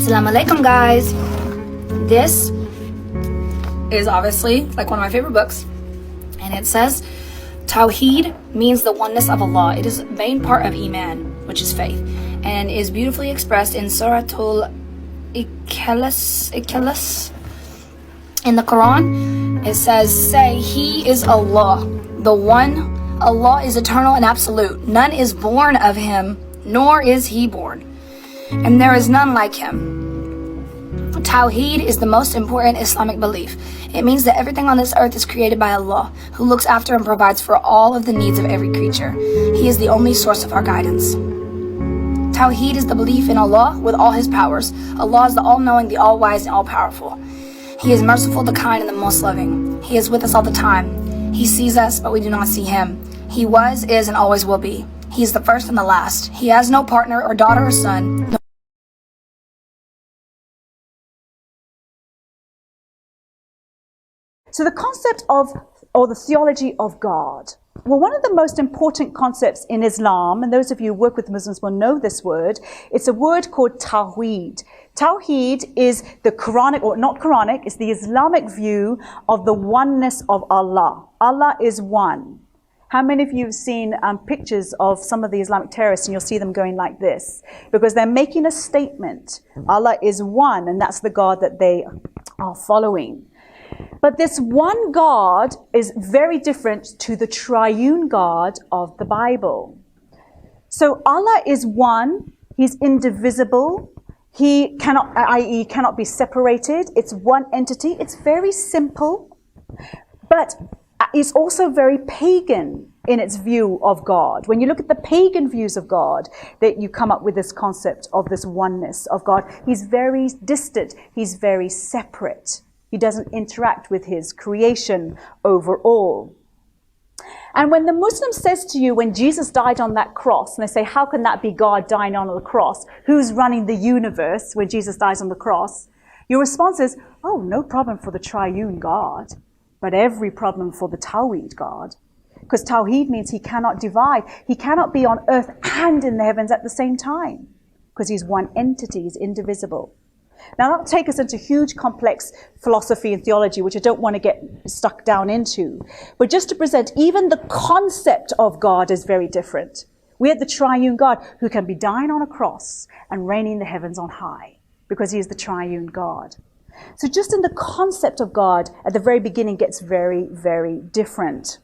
Assalamu alaikum, guys. This is obviously like one of my favorite books, and it says Tawhid means the oneness of Allah. It is the main part of Iman, which is faith, and is beautifully expressed in Suratul Ikhlas. In the Quran, it says, say, He is Allah, the one. Allah is eternal and absolute. None is born of Him, nor is He born, and there is none like Him. Tawhid is the most important Islamic belief. It means that everything on this earth is created by Allah, who looks after and provides for all of the needs of every creature. He is the only source of our guidance. Tawhid is the belief in Allah with all His powers. Allah is the all-knowing, the all-wise, and all-powerful. He is merciful, the kind, and the most loving. He is with us all the time. He sees us, but we do not see Him. He was, is, and always will be. He is the first and the last. He has no partner or daughter or son. So the concept of, or the theology of God. Well, one of the most important concepts in Islam, and those of you who work with Muslims will know this word, it's a word called Tawhid. Tawhid is the Quranic, or not Quranic, it's the Islamic view of the oneness of Allah. Allah is one. How many of you have seen pictures of some of the Islamic terrorists, and you'll see them going like this? Because they're making a statement. Allah is one, and that's the God that they are following. But this one God is very different to the triune God of the Bible. So Allah is one, He's indivisible, He cannot, i.e. cannot be separated, it's one entity, it's very simple, but it's also very pagan in its view of God. When you look at the pagan views of God, that you come up with this concept of this oneness of God. He's very distant, He's very separate. He doesn't interact with His creation overall. And when the Muslim says to you, when Jesus died on that cross, and they say, how can that be God dying on the cross? Who's running the universe when Jesus dies on the cross? Your response is, oh, no problem for the triune God, but every problem for the Tawhid God. Because Tawhid means He cannot divide. He cannot be on earth and in the heavens at the same time, because He's one entity, He's indivisible. Now that'll take us into huge complex philosophy and theology, which I don't want to get stuck down into. But just to present, even the concept of God is very different. We have the triune God who can be dying on a cross and reigning the heavens on high, because He is the triune God. So just in the concept of God at the very beginning gets very, very different.